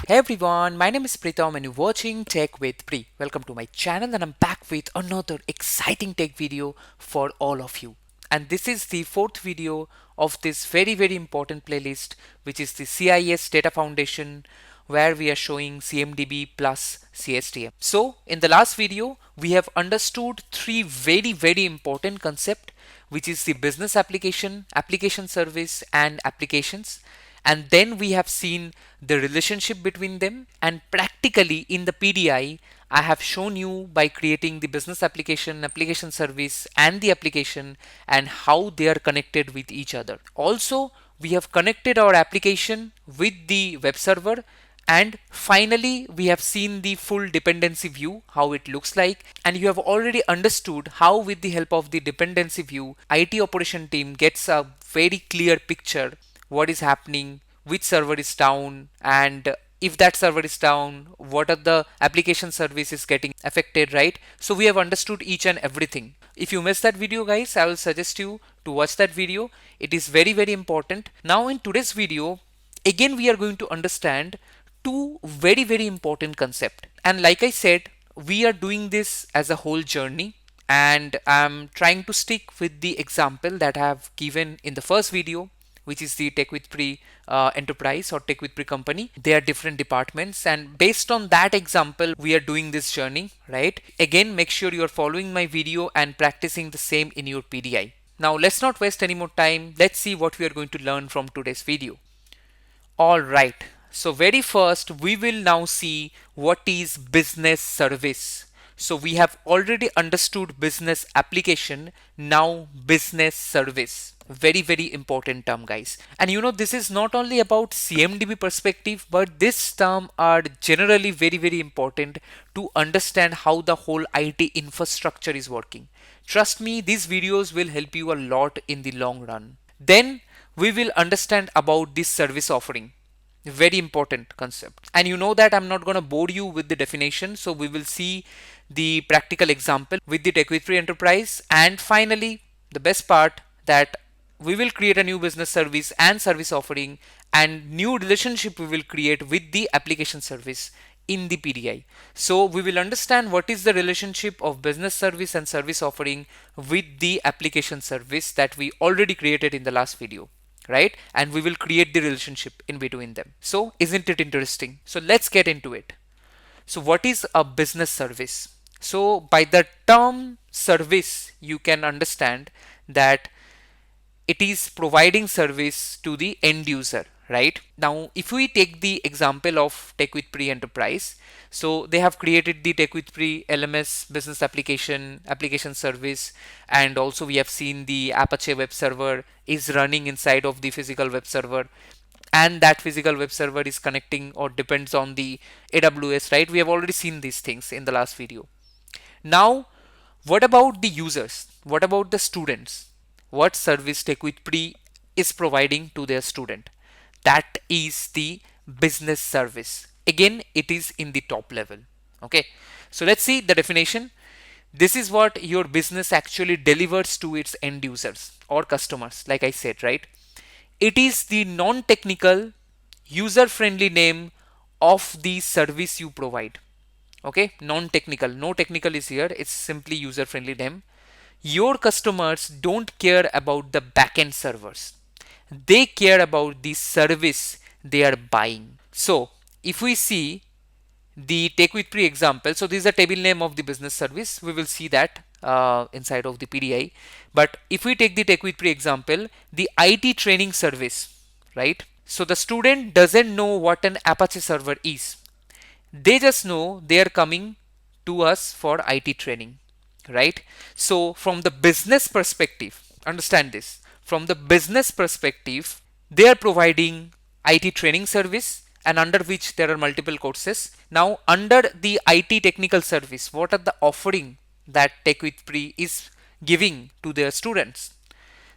Hey everyone, my name is Pritam and you're watching Tech with Pri. Welcome to my channel and I'm back with another exciting tech video for all of you. And this is the fourth video of this very important playlist, which is the CIS Data Foundation, where we are showing CMDB plus CSDM. So in the last video, we have understood three very important concepts, which is the business application, application service and applications. And then we have seen the relationship between them, and practically in the PDI I have shown you by creating the business application, application service and the application and how they are connected with each other. Also, we have connected our application with the web server, and finally we have seen the full dependency view, how it looks like, and you have already understood how with the help of the dependency view IT operation team gets a very clear picture what is happening, which server is down, and if that server is down, what are the application services getting affected, right? So we have understood each and everything. If you missed that video guys, I will suggest you to watch that video. It is very important. Now in today's video, again we are going to understand two very important concept, and like I said, we are doing this as a whole journey, and I'm trying to stick with the example that I have given in the first video, which is the TechWithPri enterprise or TechWithPri company. They are different departments, and based on that example, we are doing this journey, right? Again, make sure you are following my video and practicing the same in your PDI. Now, let's not waste any more time. Let's see what we are going to learn from today's video. All right. So very first, we will now see what is business service. So we have already understood business application, now business service. Very important term guys. And you know, this is not only about CMDB perspective, but this term are generally very important to understand how the whole IT infrastructure is working. Trust me, these videos will help you a lot in the long run. Then we will understand about this service offering. Very important concept, and you know that I'm not going to bore you with the definition, so we will see the practical example with the TechWithPri enterprise, and finally the best part, that we will create a new business service and service offering, and new relationship we will create with the application service in the PDI. So we will understand what is the relationship of business service and service offering with the application service that we already created in the last video, right? And we will create the relationship in between them. So isn't it interesting? So let's get into it. So what is a business service? So by the term service, you can understand that it is providing service to the end user, right? Now, if we take the example of TechWithPri enterprise, so they have created the TechWithPri LMS business application, application service, and also we have seen the Apache web server is running inside of the physical web server, and that physical web server is connecting or depends on the AWS, right? We have already seen these things in the last video. Now, what about the users? What about the students? What service TechWithPri is providing to their student? That is the business service. Again, it is in the top level. Okay, so let's see the definition. This is what your business actually delivers to its end users or customers, like I said, right? It is the non-technical, user-friendly name of the service you provide. Okay, non-technical, no technical is here, it's simply user-friendly name. Your customers don't care about the backend servers. They care about the service they are buying. So if we see the TechWithPri example, so this is a table name of the business service. We will see that inside of the PDI. But if we take the TechWithPri example, the IT training service, right? So the student doesn't know what an Apache server is. They just know they are coming to us for IT training, right? So from the business perspective, understand this, from the business perspective, they are providing IT training service, and under which there are multiple courses. Now under the IT technical service, what are the offering that TechWithPri is giving to their students?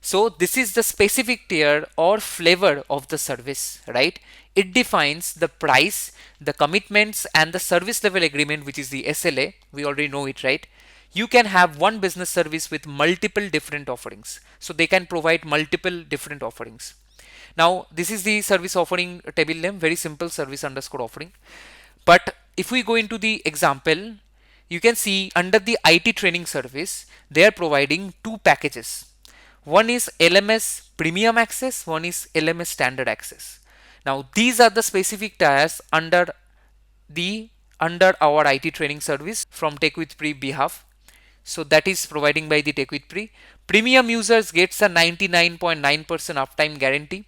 So this is the specific tier or flavor of the service, right? It defines the price, the commitments, and the service level agreement, which is the SLA. We already know it, right? You can have one business service with multiple different offerings. So they can provide multiple different offerings. Now this is the service offering table name, very simple service underscore offering. But if we go into the example, you can see under the IT training service, they are providing two packages. One is LMS Premium Access, one is LMS Standard Access. Now these are the specific tiers under our IT training service from TechWithPri behalf. So that is providing by the TechWithPri. Premium users gets a 99.9% uptime guarantee,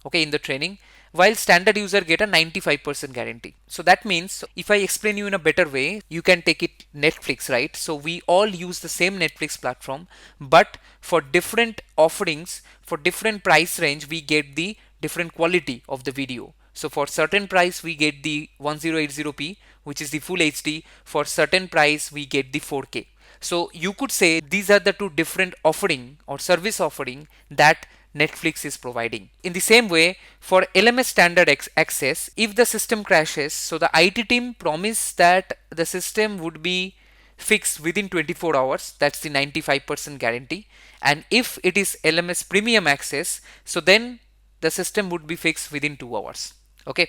okay, in the training, while standard user get a 95% guarantee. So that means if I explain you in a better way, you can take it Netflix, right? So we all use the same Netflix platform, but for different offerings, for different price range, we get the different quality of the video. So for certain price we get the 1080p, which is the full HD. For certain price we get the 4K. So you could say these are the two different offering or service offering that Netflix is providing. In the same way, for LMS standard access, if the system crashes, so the IT team promised that the system would be fixed within 24 hours. That's the 95% guarantee. And if it is LMS premium access, so then the system would be fixed within 2 hours. Okay.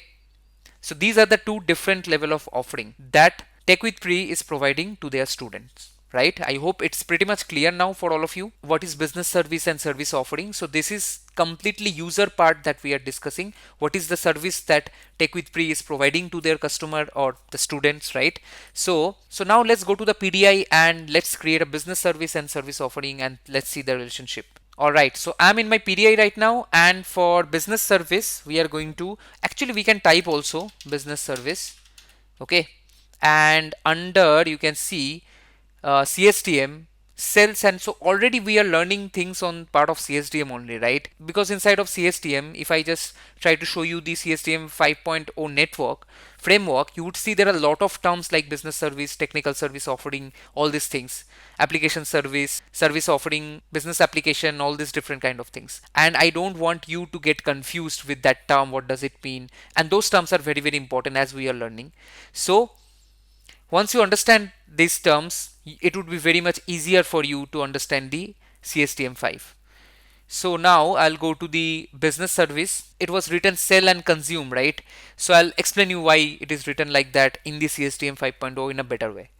So these are the two different level of offering that TechWithPri is providing to their students. Right? I hope it's pretty much clear now for all of you what is business service and service offering. So this is completely user part that we are discussing. What is the service that TechWithPri is providing to their customer or the students, right? So now let's go to the PDI and let's create a business service and service offering and let's see the relationship. Alright, so I'm in my PDI right now, and for business service we are going to, actually we can type also business service, okay, and under you can see CSDM, sales, and so already we are learning things on part of CSDM only, right? Because inside of CSDM, if I just try to show you the CSDM 5.0 network framework, you would see there are a lot of terms like business service, technical service offering, all these things, application service, service offering, business application, all these different kind of things. And I don't want you to get confused with that term. What does it mean? And those terms are very, very important as we are learning. So once you understand these terms, it would be very much easier for you to understand the CSDM5. So now I'll go to the business service. It was written sell and consume, right? So I'll explain you why it is written like that in the CSDM 5.0 in a better way.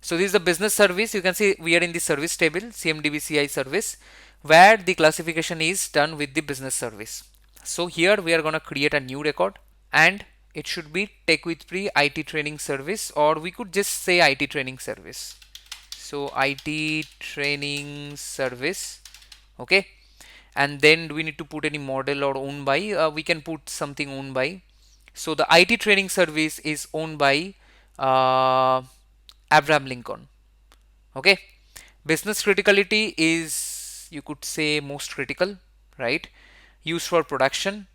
So this is the business service. You can see we are in the service table, CMDB service, where the classification is done with the business service. So here we are going to create a new record, and it should be TechWithPri IT training service, or we could just say IT training service. So IT training service, okay. And then do we need to put any model or owned by? We can put something owned by. So the IT training service is owned by Abraham Lincoln, okay. Business criticality is, you could say, most critical, right? Used for production,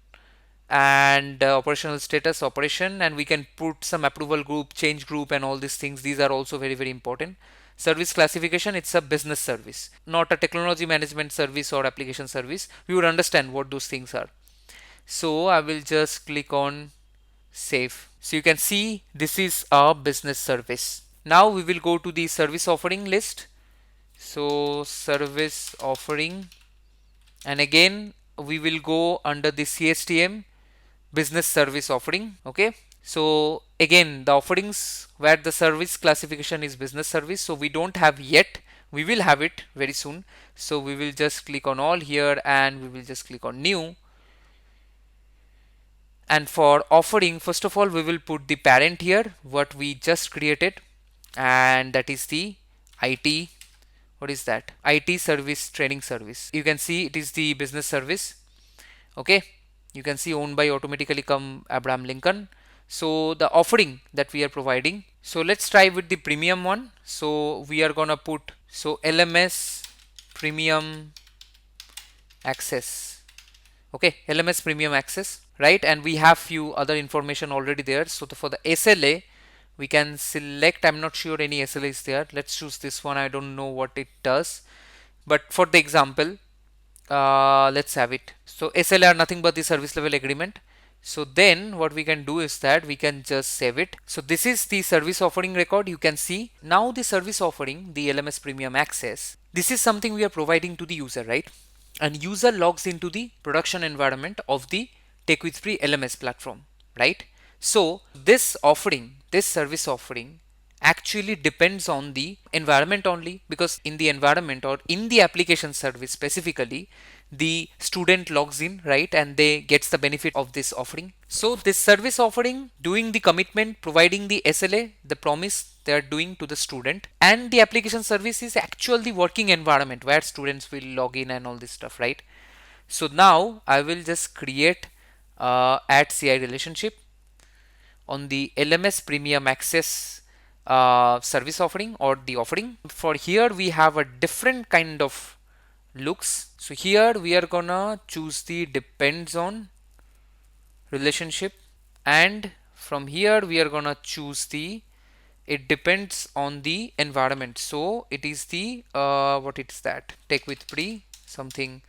and operational status operation, and we can put some approval group, change group, and all these things. These are also very, very important. Service classification, it's a business service, not a technology management service or application service. We would understand what those things are. So I will just click on save. So you can see this is a business service. Now we will go to the service offering list. So service offering, and again we will go under the CSDM business service offering, okay. So again the offerings where the service classification is business service, so we don't have yet, we will have it very soon. So we will just click on all here and we will just click on new. And for offering, first of all we will put the parent here, what we just created, and that is the IT, what is that, IT service training service. You can see it is the business service, okay. You can see owned by automatically come Abraham Lincoln. So the offering that we are providing, so let's try with the premium one. So we are gonna put, so LMS premium access, okay, LMS premium access, right? And we have few other information already there. So for the SLA we can select, I'm not sure any SLA is there, let's choose this one. I don't know what it does, but for the example let's have it. So SLA are nothing but the service level agreement. So then what we can do is that we can just save it. So this is the service offering record. You can see now the service offering, the LMS premium access, this is something we are providing to the user, right? and user logs into the production environment of the TechWithPri LMS platform, right? So this service offering actually depends on the environment only, because in the environment or in the application service specifically, the student logs in, right, and they gets the benefit of this offering. So this service offering doing the commitment, providing the SLA, the promise they are doing to the student, and the application service is actually the working environment where students will log in and all this stuff, right? So now I will just create add CI relationship on the LMS Premium Access service offering or the offering. For here we have a different kind of looks. So here we are gonna choose the depends on relationship, and from here we are gonna choose the it depends on the environment. So it is the what is that, TechWithPri something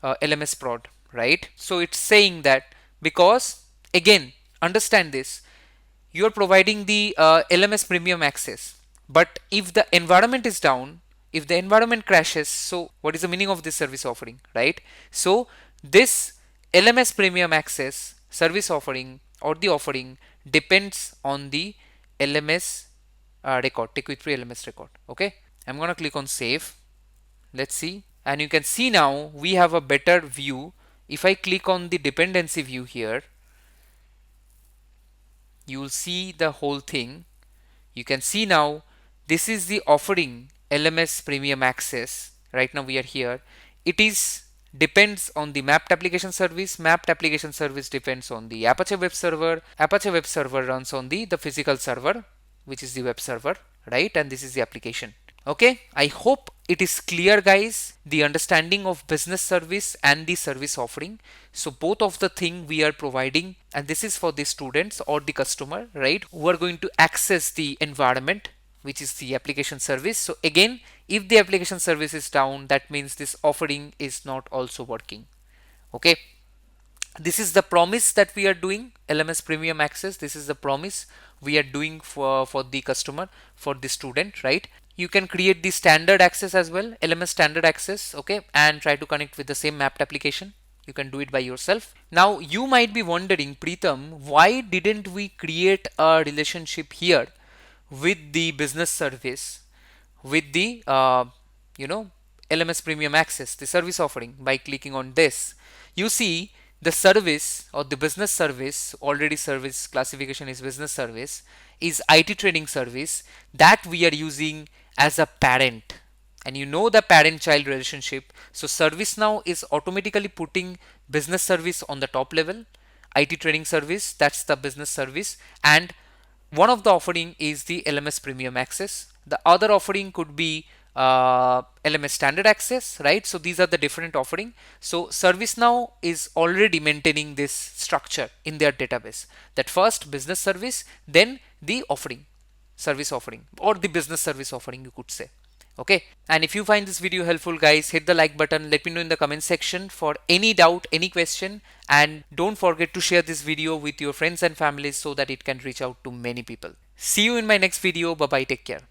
LMS prod, right? So it's saying that because, again, understand this, you are providing the LMS premium access, but if the environment is down, if the environment crashes, so what is the meaning of this service offering, right? So this LMS premium access service offering or the offering depends on the LMS record, TechWithPri LMS record. Okay, I'm gonna click on save. Let's see, and you can see now we have a better view. If I click on the dependency view here, you will see the whole thing. You can see now this is the offering LMS premium access. Right now we are here. It is depends on the mapped application service. Mapped application service depends on the Apache web server. Apache web server runs on the physical server, which is the web server, right? And this is the application. Okay, I hope it is clear, guys, the understanding of business service and the service offering. So both of the thing we are providing, and this is for the students or the customer, right, who are going to access the environment, which is the application service. So again, if the application service is down, that means this offering is not also working. Okay, this is the promise that we are doing, LMS premium access. This is the promise we are doing for the customer, for the student, right? You can create the standard access as well, LMS standard access, okay, and try to connect with the same mapped application. You can do it by yourself. Now you might be wondering, Preetham, why didn't we create a relationship here with the business service, with the you know LMS premium access, the service offering? By clicking on this, you see the service or the business service, already service classification is business service, is IT training service that we are using as a parent. And you know the parent child relationship. So ServiceNow is automatically putting business service on the top level, IT training service, that's the business service, and one of the offering is the LMS premium access. The other offering could be LMS standard access, right? So these are the different offering. So ServiceNow is already maintaining this structure in their database, that first business service, then the offering, service offering, or the business service offering, you could say. Okay, and if you find this video helpful, guys, hit the like button. Let me know in the comment section for any doubt, any question, and don't forget to share this video with your friends and families so that it can reach out to many people. See you in my next video. Bye bye, take care.